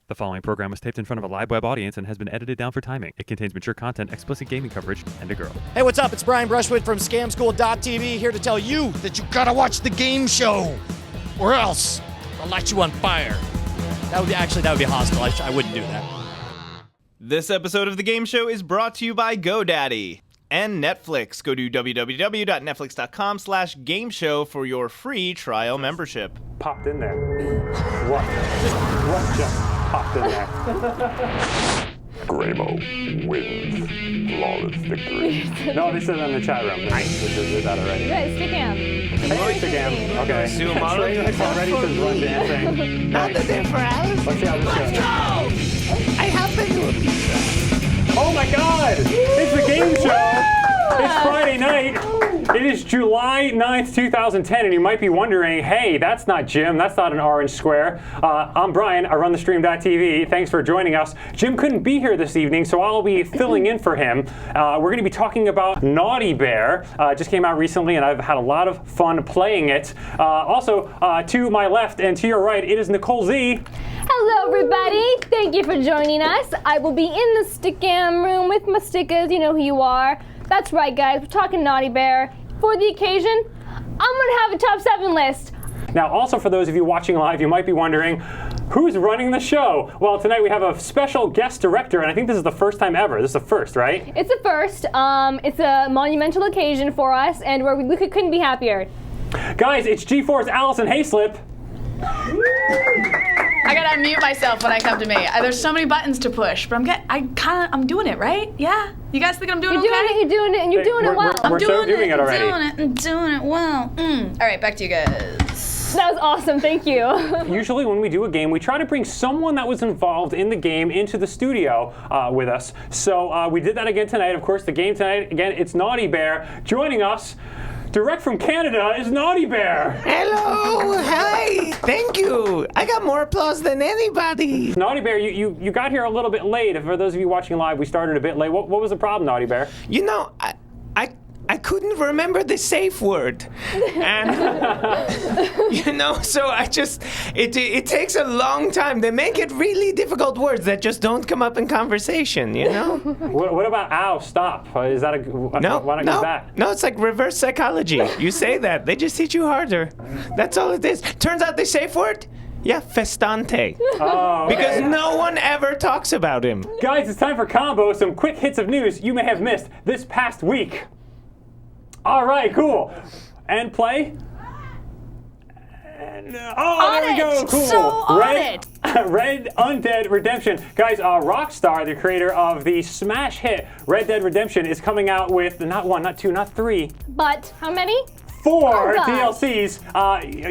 The following program was taped in front of a live web audience and has been edited down for timing. It contains mature content, explicit gaming coverage, and a girl. Hey, what's up? It's Brian Brushwood from ScamSchool.tv here to tell you that you gotta watch the game show, or else I'll light you on fire. That would be hostile. I wouldn't do that. This episode of The Game Show is brought to you by GoDaddy and Netflix. Go to www.netflix.com/gameshow for your free trial membership. Popped in there. What just popped in there? Gramo wins. Flawless victory. No, they said it in the chat room. They did that already. Yeah, it's Stickam. Hey, Stickam. Okay. Trey already says run dancing. Not the day for Alice. Let's see how this goes. Let's go! I have been to a pizza. Oh my God! It's the game show! It's Friday night. It is July 9th, 2010, and you might be wondering, hey, that's not Jim, that's not an orange square. I'm Brian, I run the stream.tv. Thanks for joining us. Jim couldn't be here this evening, so I'll be filling in for him. We're going to be talking about Naughty Bear. It just came out recently, and I've had a lot of fun playing it. Also, to my left and to your right, it is Nikole Z. Hello, everybody. Thank you for joining us. I will be in the Stickam room with my stickers. You know who you are. That's right, guys. We're talking Naughty Bear. For the occasion, I'm going to have a top 7 list. Now, also for those of you watching live, you might be wondering, who's running the show? Well, tonight we have a special guest director, and I think this is the first time ever. This is the first, right? It's a first. It's a monumental occasion for us, and we couldn't be happier. Guys, it's G4's Allison Hayslip. I gotta unmute myself when I come to me. There's so many buttons to push, but I'm doing it, right? Yeah? You guys think I'm doing okay? You're doing it, and you're doing it well. We're doing it already. I'm doing it well. All right, back to you guys. That was awesome, thank you. Usually when we do a game, we try to bring someone that was involved in the game into the studio with us. So we did that again tonight. Of course, the game tonight, again, it's Naughty Bear. Joining us, direct from Canada, is Naughty Bear. Hello, hi, thank you. I got more applause than anybody. Naughty Bear, you got here a little bit late. For those of you watching live, we started a bit late. What was the problem, Naughty Bear? You know, I couldn't remember the safe word. And, so it takes a long time. They make it really difficult words that just don't come up in conversation, you know? What about ow, stop? Is that No, why not use that? No, it's like reverse psychology. You say that, they just hit you harder. That's all it is. Turns out the safe word? Yeah, Festante. Oh, okay. Because no one ever talks about him. Guys, it's time for Combo, some quick hits of news you may have missed this past week. All right, cool. And play. And, there we go. Cool. So on it. Red Undead Redemption. Guys, Rockstar, the creator of the smash hit Red Dead Redemption, is coming out with not 1, not 2, not 3. But how many? 4 God. DLCs.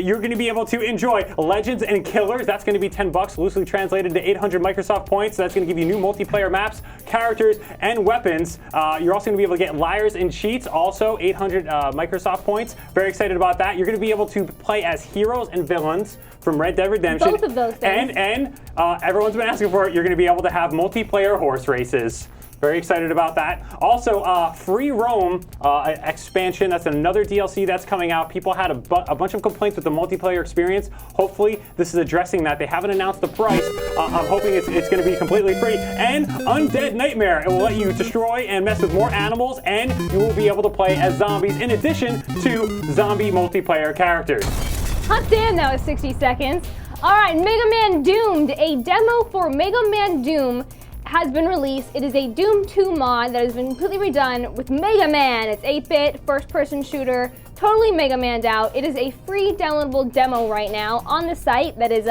You're going to be able to enjoy Legends and Killers. That's going to be $10, loosely translated to 800 Microsoft points. So that's going to give you new multiplayer maps, characters, and weapons. You're also going to be able to get Liars and Cheats, also 800 Microsoft points. Very excited about that. You're going to be able to play as heroes and villains from Red Dead Redemption. Both of those things. And everyone's been asking for it. You're going to be able to have multiplayer horse races. Very excited about that. Also, Free Roam expansion. That's another DLC that's coming out. People had a bunch of complaints with the multiplayer experience. Hopefully, this is addressing that. They haven't announced the price. I'm hoping it's going to be completely free. And Undead Nightmare. It will let you destroy and mess with more animals, and you will be able to play as zombies in addition to zombie multiplayer characters. Hot damn, that was 60 seconds. All right, Mega Man Doomed. A demo for Mega Man Doom has been released. It is a Doom 2 mod that has been completely redone with Mega Man. It's 8-bit, first-person shooter, totally Mega Man'd out. It is a free downloadable demo right now on the site that is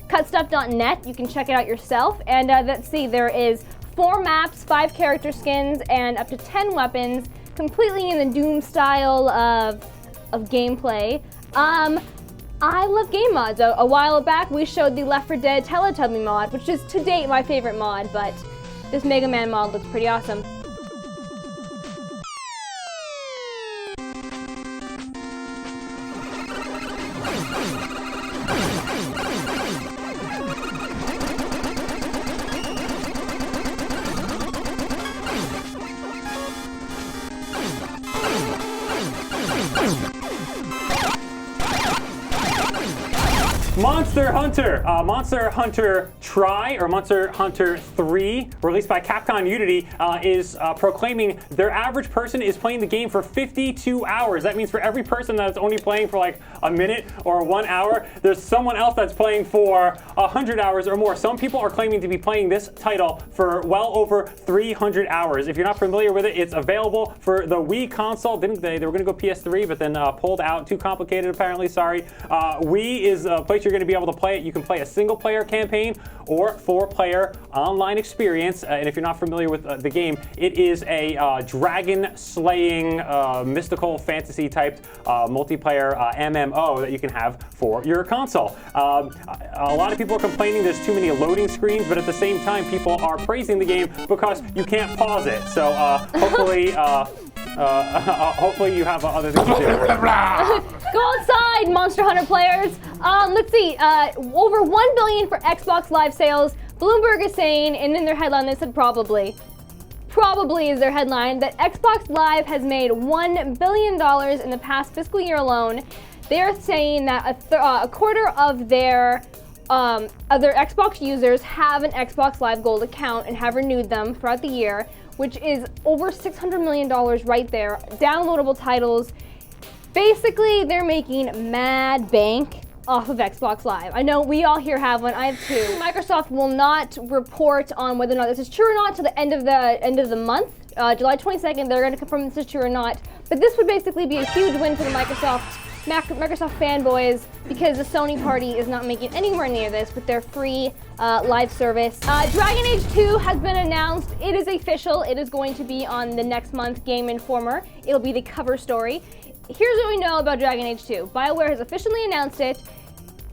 cutstuff.net. You can check it out yourself. And let's see, there is 4 maps, 5 character skins, and up to 10 weapons, completely in the Doom style of gameplay. I love game mods. A while back, we showed the Left 4 Dead Teletubby mod, which is to date my favorite mod, but this Mega Man mod looks pretty awesome. Monster Hunter Tri, or Monster Hunter 3, released by Capcom Unity, is proclaiming their average person is playing the game for 52 hours. That means for every person that's only playing for like a minute or 1 hour, there's someone else that's playing for 100 hours or more. Some people are claiming to be playing this title for well over 300 hours. If you're not familiar with it, it's available for the Wii console. Didn't they? They were going to go PS3, but then pulled out. Too complicated, apparently. Sorry. Wii is a place you're going to be able to play it. You can play a single-player campaign or 4-player online experience. And if you're not familiar with the game, it is a dragon-slaying, mystical fantasy-type multiplayer MMO that you can have for your console. A lot of people are complaining there's too many loading screens, but at the same time, people are praising the game because you can't pause it. So hopefully, hopefully you have other things to do. Go outside, Monster Hunter players. Let's see. Over 1 billion for Xbox Live sales. Bloomberg is saying, and in their headline they said probably is their headline, that Xbox Live has made $1 billion in the past fiscal year alone. They're saying that a quarter of their Xbox users have an Xbox Live Gold account and have renewed them throughout the year, which is over $600 million right there. Downloadable titles. Basically, they're making mad bank off of Xbox Live. I know we all here have one. I have two. Microsoft will not report on whether or not this is true or not till the end of the month. July 22nd, they're going to confirm if this is true or not. But this would basically be a huge win for the Microsoft fanboys, because the Sony party is not making anywhere near this with their free live service. Dragon Age 2 has been announced. It is official. It is going to be on the next month Game Informer. It'll be the cover story. Here's what we know about Dragon Age 2. BioWare has officially announced it.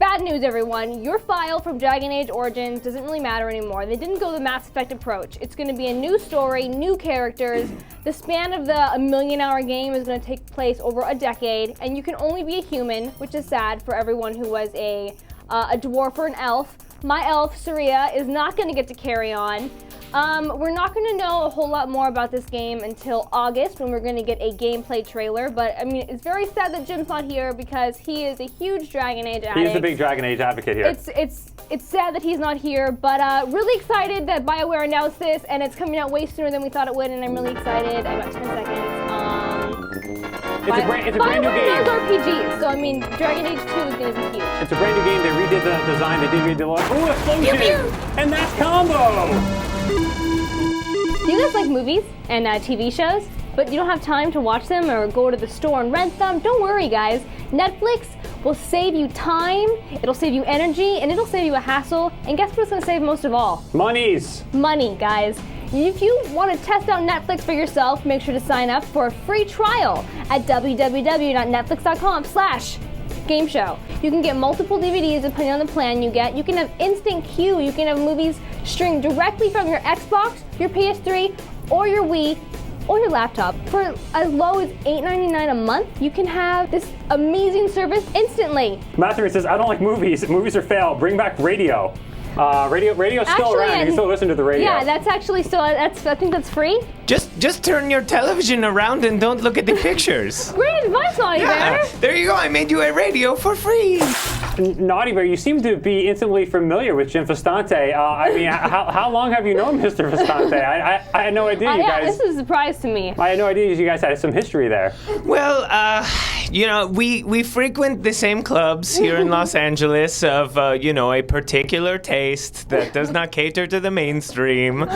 Bad news, everyone. Your file from Dragon Age Origins doesn't really matter anymore. They didn't go the Mass Effect approach. It's going to be a new story, new characters. The span of the $1 million game is going to take place over a decade, and you can only be a human, which is sad for everyone who was a dwarf or an elf. My elf, Saria, is not going to get to carry on. We're not going to know a whole lot more about this game until August, when we're going to get a gameplay trailer. But I mean, it's very sad that Jim's not here because he is a huge Dragon Age addict. He's the big Dragon Age advocate here. It's sad that he's not here, but really excited that BioWare announced this, and it's coming out way sooner than we thought it would, and I'm really excited. I got 10 seconds. It's a brand new game. BioWare does RPGs, so I mean, Dragon Age 2 is going to be huge. It's a brand new game. They redid the design. They did the look. Ooh, explosion! Pew, pew. And that's combo! Do you guys like movies and TV shows, but you don't have time to watch them or go to the store and rent them? Don't worry, guys. Netflix will save you time, it'll save you energy, and it'll save you a hassle. And guess what's going to save most of all? Money, guys. If you want to test out Netflix for yourself, make sure to sign up for a free trial at www.netflix.com/gameshow. You can get multiple DVDs depending on the plan you get. You can have instant queue. You can have movies streamed directly from your Xbox, your PS3, or your Wii, or your laptop. For as low as $8.99 a month, you can have this amazing service instantly. Matthew says, I don't like movies. Movies are failed. Bring back radio. Radio's still around. You can still listen to the radio. Yeah, that's actually still. I think that's free. Just turn your television around and don't look at the pictures. Great advice, Naughty Bear. There you go. I made you a radio for free. Naughty Bear, you seem to be instantly familiar with Jim Festante. I mean, how long have you known Mr. Festante? I had no idea you guys. This is a surprise to me. I had no idea you guys had some history there. Well, we frequent the same clubs here in Los Angeles of, a particular taste that does not cater to the mainstream.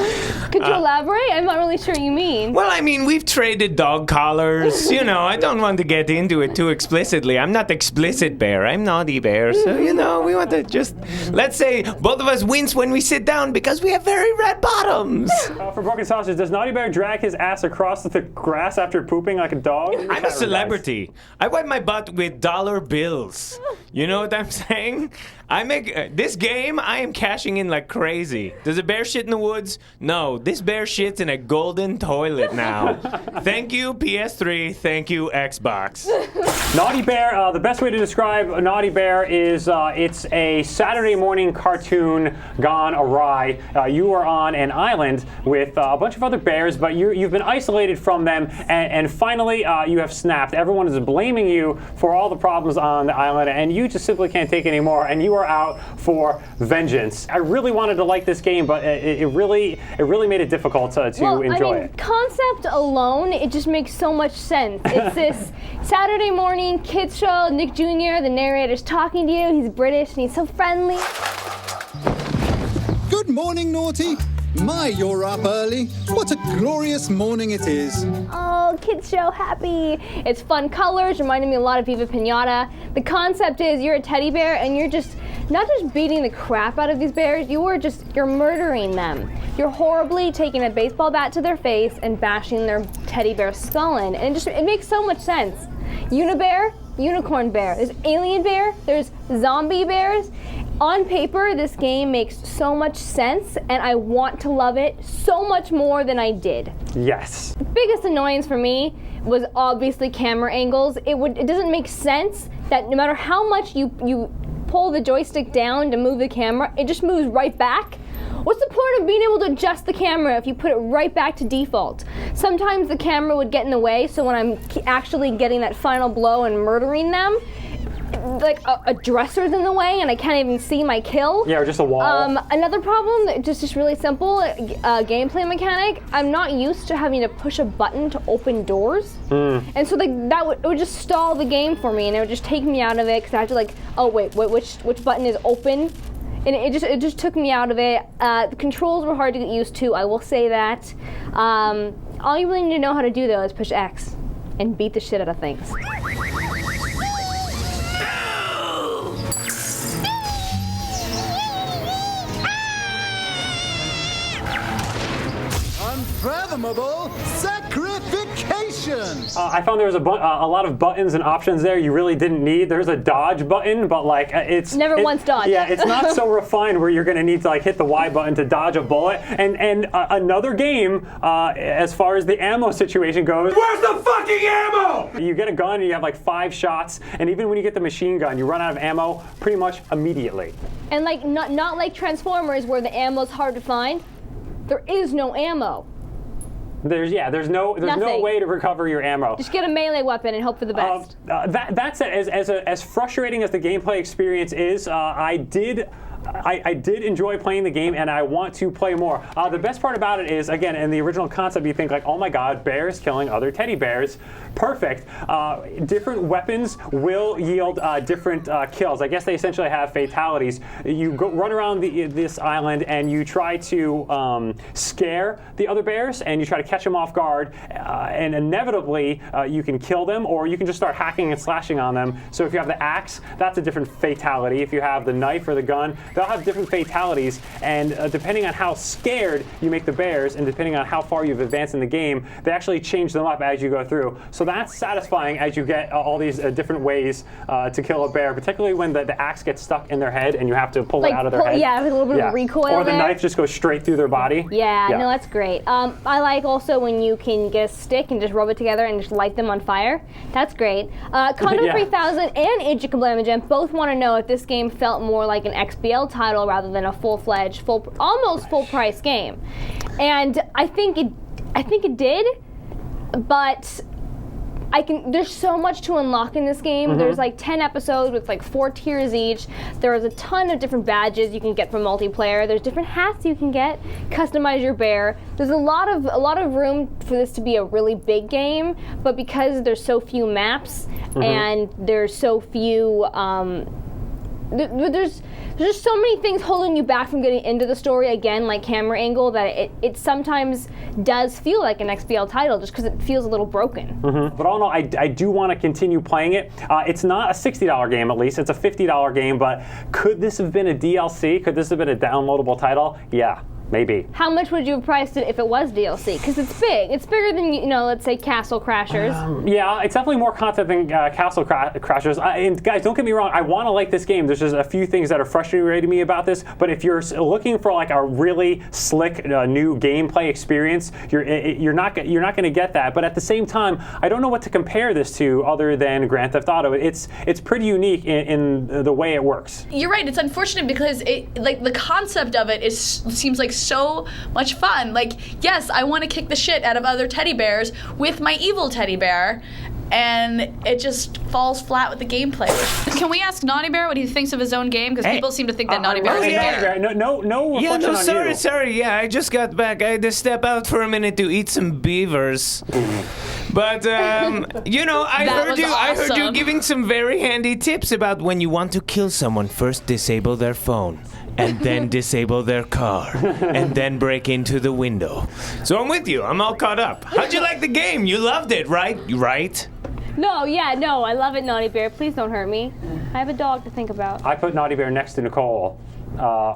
Could you elaborate? I'm not really sure what you mean. Well, I mean, we've traded dog collars. I don't want to get into it too explicitly. I'm not explicit bear. I'm Naughty Bear. So, we want to just, let's say, both of us wince when we sit down because we have very red bottoms. For Broken Sausage, does Naughty Bear drag his ass across the grass after pooping like a dog? I'm a celebrity. I wipe my butt with dollar bills. You know what I'm saying? I make this game. I am cashing in like crazy. Does a bear shit in the woods? No, this bear shits in a golden toilet now. Thank you, PS3. Thank you, Xbox. Naughty Bear, the best way to describe a Naughty Bear is it's a Saturday morning cartoon gone awry. You are on an island with a bunch of other bears, but you've been isolated from them, and finally you have snapped. Everyone is blaming you for all the problems on the island, and you just simply can't take it anymore, and you are out for vengeance. I really wanted to like this game, but it really made it difficult to enjoy it. Concept alone, it just makes so much sense. It's this Saturday morning kids show. Nick Jr., the narrator's talking to you. He's British and he's so friendly. Good morning, Naughty. My, you're up early. What a glorious morning it is. Oh, kids show happy. It's fun colors, reminding me a lot of Viva Pinata. The concept is you're a teddy bear and you're just not just beating the crap out of these bears, you're murdering them. You're horribly taking a baseball bat to their face and bashing their teddy bear skull in. And it makes so much sense. Unibear, unicorn bear. There's alien bear, there's zombie bears. On paper, this game makes so much sense, and I want to love it so much more than I did. Yes. The biggest annoyance for me was obviously camera angles. It doesn't make sense that no matter how much you pull the joystick down to move the camera, it just moves right back. What's the point of being able to adjust the camera if you put it right back to default? Sometimes the camera would get in the way, so when I'm actually getting that final blow and murdering them, like a dresser's in the way and I can't even see my kill. Yeah, or just a wall. Another problem, just really simple, gameplay mechanic. I'm not used to having to push a button to open doors. And so it would just stall the game for me, and it would just take me out of it because I have to oh wait, which button is open? And it just took me out of it. The controls were hard to get used to, I will say that. All you really need to know how to do though is push X and beat the shit out of things. Unfathomable sacrification! I found there was a lot of buttons and options there you really didn't need. There's a dodge button, but it's once dodged. Yeah, it's not so refined where you're going to need to hit the Y button to dodge a bullet. And another game, as far as the ammo situation goes. Where's the fucking ammo? You get a gun and you have 5 shots, and even when you get the machine gun, you run out of ammo pretty much immediately. And not like Transformers where the ammo's hard to find. There is no ammo. There's no way to recover your ammo. Just get a melee weapon and hope for the best. That's as frustrating as the gameplay experience is. I did enjoy playing the game, and I want to play more. The best part about it is, again, in the original concept, you think oh my god, bears killing other teddy bears. Perfect. Different weapons will yield different kills. I guess they essentially have fatalities. You run around this island, and you try to scare the other bears, and you try to catch them off guard, and inevitably you can kill them, or you can just start hacking and slashing on them. So if you have the axe, that's a different fatality. If you have the knife or the gun, they'll have different fatalities, and depending on how scared you make the bears, and depending on how far you've advanced in the game, they actually change them up as you go through. So that's satisfying as you get all these different ways to kill a bear, particularly when the axe gets stuck in their head and you have to pull it out of their head. Yeah, with a little bit of recoil or the there. knife just goes straight through their body. Yeah, no, that's great. I like also when you can get a stick and just rub it together and just light them on fire. That's great. Condom 3000 and Age of Kablamagem both want to know if this game felt more like an XBL title rather than a full-fledged, almost full-price game. And I think it did, but there's so much to unlock in this game. There's 10 episodes with 4 tiers each. There's a ton of different badges you can get from multiplayer. There's different hats you can get. Customize your bear. There's a lot of room for this to be a really big game, but because there's so few maps and there's so few there's just so many things holding you back from getting into the story, again, like camera angle, that it sometimes does feel like an XBL title just because it feels a little broken. But all in all, I do want to continue playing it. It's not a $60 game, at least. It's a $50 game, but could this have been a DLC? Could this have been a downloadable title? Yeah. Maybe. How much would you have priced it if it was DLC? Because it's big. It's bigger than, let's say Castle Crashers. Yeah, it's definitely more content than Castle Crashers. And guys, don't get me wrong, I want to like this game. There's just a few things that are frustrating me about this, but if you're looking for like a really slick new gameplay experience, you're not going to get that. But at the same time, I don't know what to compare this to other than Grand Theft Auto. It's pretty unique in the way it works. You're right. It's unfortunate because the concept of it seems like so much fun. Like, yes, I want to kick the shit out of other teddy bears with my evil teddy bear, and it just falls flat with the gameplay. Can we ask Naughty Bear what he thinks of his own game? Because people seem to think that Naughty Bear is a bear. No reflection on you. Sorry. Yeah, I just got back. I had to step out for a minute to eat some beavers. But I heard you giving some very handy tips about when you want to kill someone. First, disable their phone. And then disable their car, and then break into the window. So I'm with you. I'm all caught up. How'd you like the game? You loved it, right? Right? No, I love it, Naughty Bear. Please don't hurt me. I have a dog to think about. I put Naughty Bear next to Nikole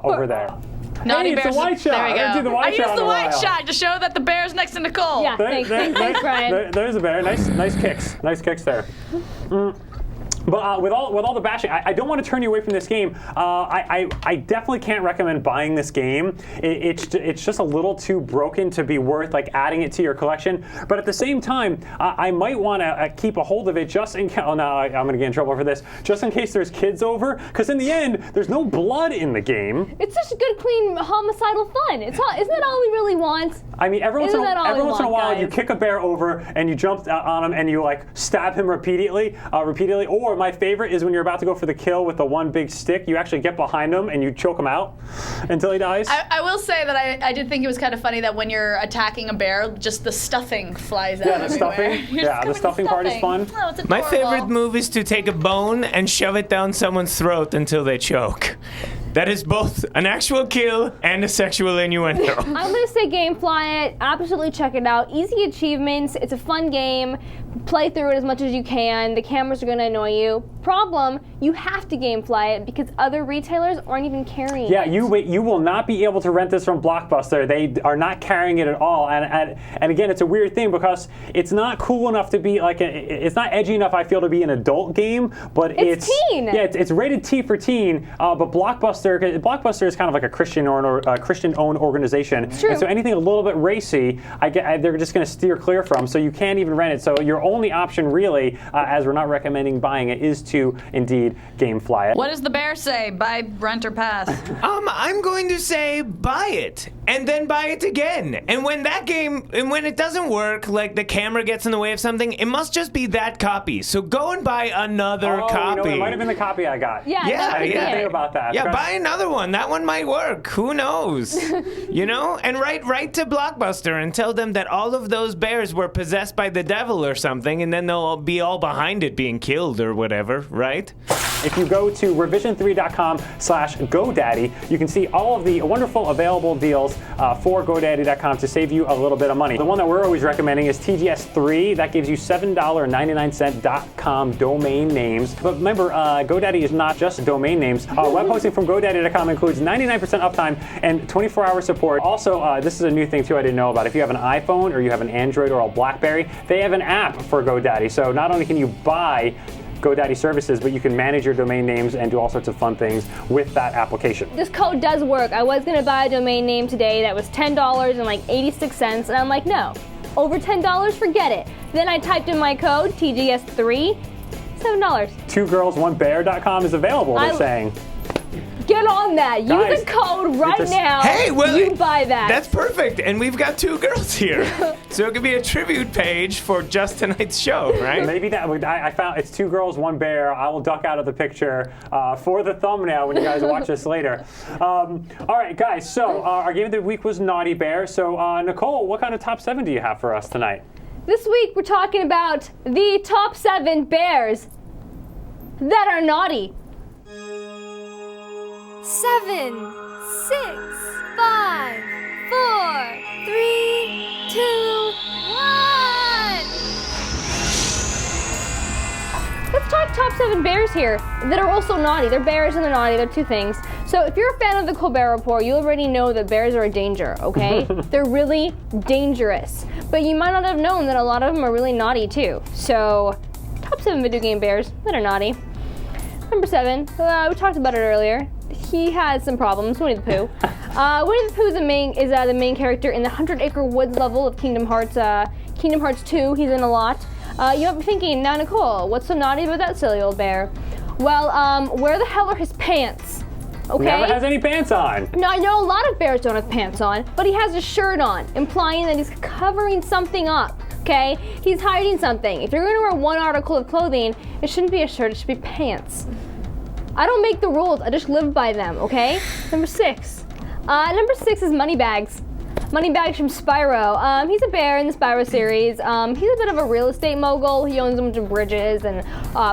over there. Naughty Bear's the white shot. There we go. I used the white while. shot to show that the bear's next to Nikole. Yeah, thanks, Brian. There's a bear. Nice kicks. Nice kicks there. But with all the bashing, I don't want to turn you away from this game. I definitely can't recommend buying this game. It's just a little too broken to be worth like adding it to your collection. But at the same time, I might want to keep a hold of it just in case. Oh no, I'm going to get in trouble for this. Just in case there's kids over, because in the end, there's no blood in the game. It's just good, clean, homicidal fun. Isn't that all we really want? I mean, every once in a while, guys? you kick a bear over and you jump on him and you like stab him repeatedly. Or my favorite is when you're about to go for the kill with the one big stick, you actually get behind him and you choke him out until he dies. I will say that I did think it was kind of funny that when you're attacking a bear, just the stuffing flies out everywhere. The stuffing part is fun. Oh, it's My adorable. favorite move is to take a bone and shove it down someone's throat until they choke. That is both an actual kill and a sexual innuendo. I'm going to say Gamefly it. Absolutely check it out. Easy achievements. It's a fun game. Play through it as much as you can. The cameras are going to annoy you. Problem, you have to Gamefly it because other retailers aren't even carrying it. Yeah, you will not be able to rent this from Blockbuster. They are not carrying it at all. And again, it's a weird thing because it's not cool enough to be like it's not edgy enough, I feel, to be an adult game, but it's teen. Yeah, it's rated T for teen. But Blockbuster is kind of like a Christian-owned organization. It's true. And so anything a little bit racy, they're just going to steer clear from. So you can't even rent it. So your only option, really, as we're not recommending buying it, is to indeed Gamefly it. What does the bear say? Buy, rent, or pass? I'm going to say buy it and then buy it again. And when it doesn't work, like the camera gets in the way of something, it must just be that copy. So go and buy another copy. It might have been the copy I got. Yeah. Think about that. Yeah, buy another one. That one might work. Who knows? And write to Blockbuster and tell them that all of those bears were possessed by the devil or something, and then they'll be all behind it being killed or whatever, right? If you go to revision3.com/GoDaddy, you can see all of the wonderful available deals for GoDaddy.com to save you a little bit of money. The one that we're always recommending is TGS3. That gives you $7.99.com domain names. But remember, GoDaddy is not just domain names. Web hosting from GoDaddy.com includes 99% uptime and 24-hour support. Also, this is a new thing too I didn't know about. If you have an iPhone or you have an Android or a BlackBerry, they have an app for GoDaddy. So not only can you buy GoDaddy services, but you can manage your domain names and do all sorts of fun things with that application. This code does work. I was going to buy a domain name today that was $10.86, and I'm like, no. Over $10, forget it. Then I typed in my code, TGS3, $7. TwoGirlsOneBear.com is available, they're saying. Get on that. Use the code right now. Hey, well, you buy that. That's perfect. And we've got two girls here. So it could be a tribute page for just tonight's show, right? Maybe that would, I found it's Two Girls, One Bear. I will duck out of the picture for the thumbnail when you guys watch this later. All right, guys, so our game of the week was Naughty Bear. So, Nikole, what kind of top 7 do you have for us tonight? This week we're talking about the top 7 bears that are naughty. 7, 6, 5, 4, 3, 2, 1. Let's talk top 7 bears here that are also naughty. They're bears and they're naughty. They're two things. So if you're a fan of the Colbert Report, you already know that bears are a danger, okay? They're really dangerous. But you might not have known that a lot of them are really naughty too. So top 7 video game bears that are naughty. Number 7, we talked about it earlier. He has some problems, Winnie the Pooh. Winnie the Pooh is the main character in the 100 Acre Woods level of Kingdom Hearts 2. He's in a lot. You might be thinking, now Nikole, what's so naughty about that silly old bear? Well, where the hell are his pants? Okay? Never has any pants on. No, I know a lot of bears don't have pants on, but he has a shirt on, implying that he's covering something up, okay? He's hiding something. If you're gonna wear one article of clothing, it shouldn't be a shirt, it should be pants. I don't make the rules, I just live by them, okay? Number 6. Number 6 is Moneybags. Moneybags from Spyro. He's a bear in the Spyro series. He's a bit of a real estate mogul. He owns a bunch of bridges and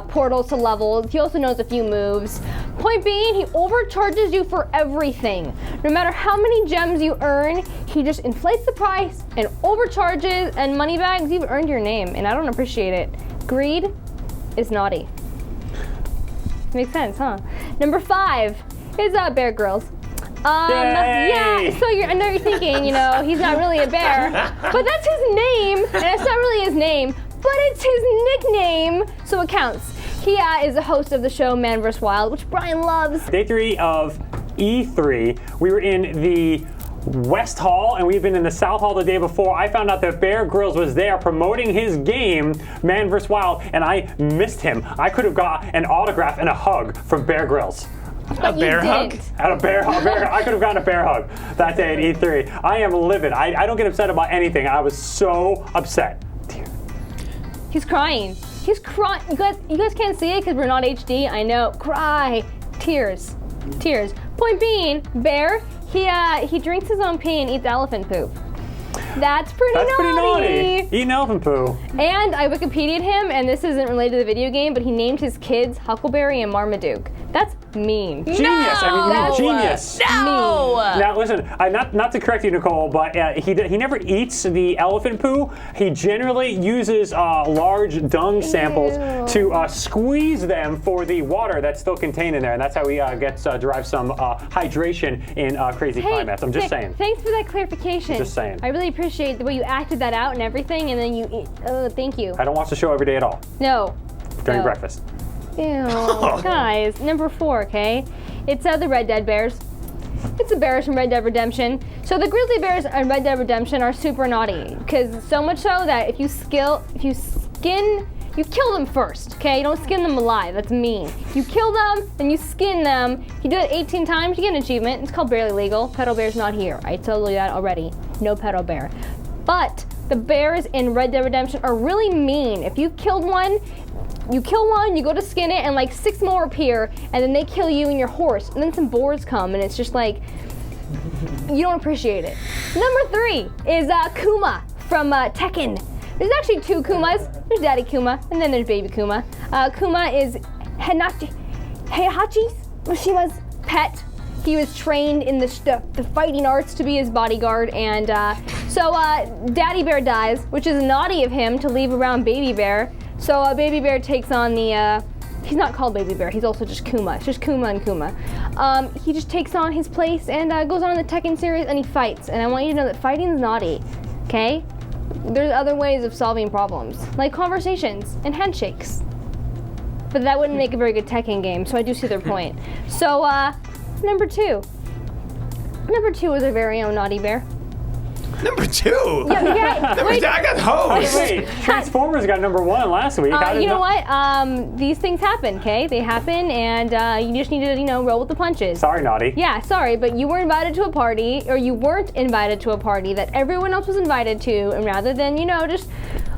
portals to levels. He also knows a few moves. Point being, he overcharges you for everything. No matter how many gems you earn, he just inflates the price and overcharges. And Moneybags, you've earned your name, and I don't appreciate it. Greed is naughty. Makes sense, huh? Number 5 is Bear Grylls. Yeah, so I know you're thinking, he's not really a bear, but that's his name, and it's not really his name, but it's his nickname, so it counts. He is the host of the show Man vs. Wild, which Brian loves. Day 3 of E3, we were in the West Hall, and we've been in the South Hall the day before. I found out that Bear Grylls was there promoting his game, Man vs. Wild, and I missed him. I could have got an autograph and a hug from Bear Grylls. A bear hug? At a bear hug. I could have gotten a bear hug that day at E3. I am livid. I don't get upset about anything. I was so upset. He's crying. He's crying. You guys can't see it because we're not HD. I know. Cry. Tears. Point being, Bear, he drinks his own pee and eats elephant poop. That's pretty naughty. Eating elephant poo. And I Wikipedia'd him, and this isn't related to the video game, but he named his kids Huckleberry and Marmaduke. That's mean. Genius. I mean, genius. No. Now listen, not to correct you, Nikole, but he never eats the elephant poo. He generally uses large dung samples to squeeze them for the water that's still contained in there, and that's how he derives some hydration in crazy climates. I'm just saying. Thanks for that clarification. Just saying. I really appreciate the way you acted that out and everything, and then you eat. Oh, thank you. I don't watch the show every day at all. No. During breakfast. Ew, guys. Number 4, okay? It's the Red Dead Bears. It's the bears from Red Dead Redemption. So the grizzly bears in Red Dead Redemption are super naughty, because so much so that if you kill them first, okay? You don't skin them alive, that's mean. You kill them, then you skin them. You do it 18 times, you get an achievement. It's called Barely Legal. Pedal Bear's not here. I told you that already. No Pedal Bear. But the bears in Red Dead Redemption are really mean. If you've killed one, you go to skin it, and like 6 more appear, and then they kill you and your horse, and then some boars come, and it's just like, you don't appreciate it. Number 3 is Kuma from Tekken. There's actually 2 Kumas. There's Daddy Kuma, and then there's Baby Kuma. Kuma is Heihachi's Mishima's pet. He was trained in the fighting arts to be his bodyguard, and so Daddy Bear dies, which is naughty of him to leave around Baby Bear. So Baby Bear takes on he's not called Baby Bear, he's also just Kuma. It's just Kuma and Kuma. He just takes on his place and goes on in the Tekken series, and he fights. And I want you to know that fighting is naughty, okay? There's other ways of solving problems, like conversations and handshakes. But that wouldn't make a very good Tekken game, so I do see their point. So, number 2. Number 2 is our very own Naughty Bear. Number 2? Yeah, I got host. Wait, Transformers got number 1 last week. You know what? These things happen, okay? They happen, and you just need to, roll with the punches. Sorry, Naughty. Yeah, sorry, but you were invited to a party, or you weren't invited to a party that everyone else was invited to, and rather than, just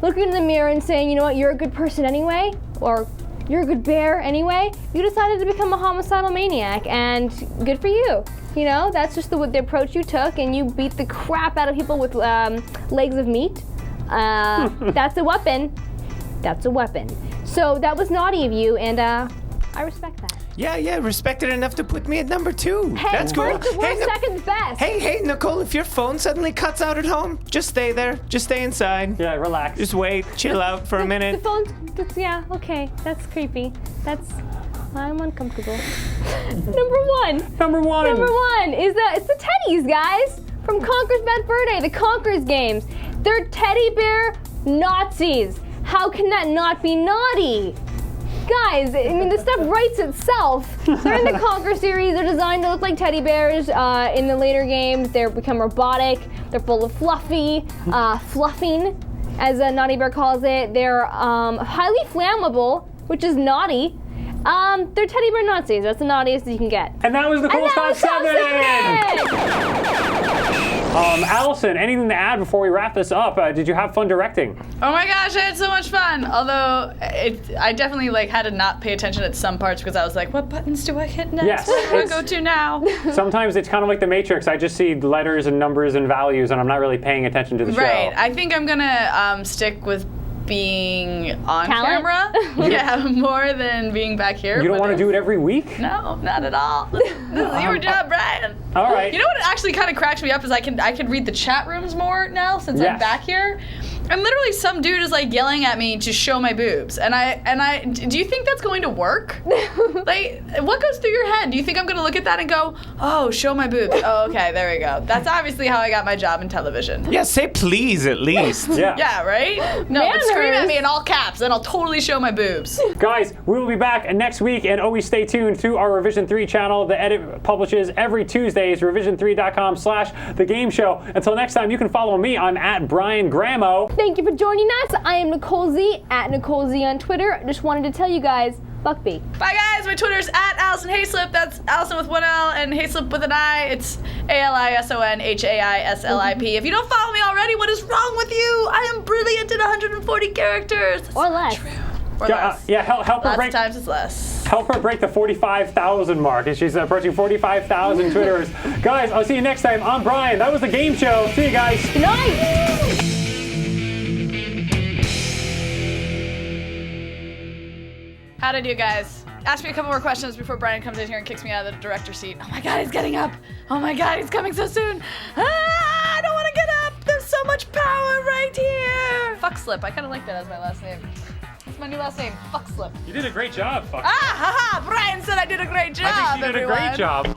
looking in the mirror and saying, you know what, you're a good person anyway, or you're a good bear anyway, you decided to become a homicidal maniac, and good for you. That's just the approach you took, and you beat the crap out of people with legs of meat. That's a weapon. That's a weapon. So that was naughty of you, and I respect that. Yeah, respected enough to put me at number 2. Hey, That's cool. first is worst, Hey, second's best. Hey, Nicole, if your phone suddenly cuts out at home, just stay there. Just stay inside. Yeah, relax. Just wait, chill out for a The minute. phone, yeah, okay, that's creepy. I'm uncomfortable. Number one is it's the teddies, guys, from Conker's Bad Fur Day, the Conker's games. They're teddy bear Nazis. How can that not be naughty? Guys, I mean, this stuff writes itself. They're in the Conker series. They're designed to look like teddy bears. In the later games, they become robotic. They're full of fluffing, as Naughty Bear calls it. They're highly flammable, which is naughty. They're teddy bear Nazis. That's the naughtiest you can get. And that was Nicole's Top 7! Allison, anything to add before we wrap this up? Did you have fun directing? Oh my gosh, I had so much fun. Although I definitely had to not pay attention at some parts because I was like, what buttons do I hit next? Yes, Where do I go to now? Sometimes it's kind of like the Matrix. I just see letters and numbers and values, and I'm not really paying attention to the show. Right. I think I'm gonna stick with being on Talent? camera. Yeah, more than being back here. You don't want to do it every week? No, not at all. This is your job, Brian. All right. You know what actually kind of cracks me up is I can read the chat rooms more now since I'm back here. And literally some dude is yelling at me to show my boobs. And I do you think that's going to work? What goes through your head? Do you think I'm going to look at that and go, "Oh, show my boobs." Oh, okay, there we go. That's obviously how I got my job in television. Yeah, say please at least. Yeah, right? No, but scream at me in all caps and I'll totally show my boobs. Guys, we will be back next week, and always stay tuned to our Revision 3 channel. The edit publishes every Tuesdays, revision3.com/thegameshow. Until next time, you can follow me. I'm at Brian Gramo. Thank you for joining us. I am Nikole Z, at Nikole Z on Twitter. Just wanted to tell you guys, fuck B. Bye guys, my Twitter's at Allison Hayslip. That's Allison with one L and Hayslip with an I. It's ALISONHAISLIP. If you don't follow me already, what is wrong with you? I am brilliant in 140 characters. That's or less. True. Or less. Yeah, help her Lots break. of times it's less. Help her break the 45,000 mark. She's approaching 45,000 Twitters. Guys, I'll see you next time. I'm Brian. That was the game show. See you guys. Good night. How'd I do, guys? Ask me a couple more questions before Brian comes in here and kicks me out of the director's seat. Oh my god, he's getting up. Oh my god, he's coming so soon. I don't want to get up. There's so much power right here. Fuckslip. I kind of like that as my last name. That's my new last name. Fuckslip. You did a great job, fuck. Haha. Brian said I did a great job. I think she did a great everyone. job.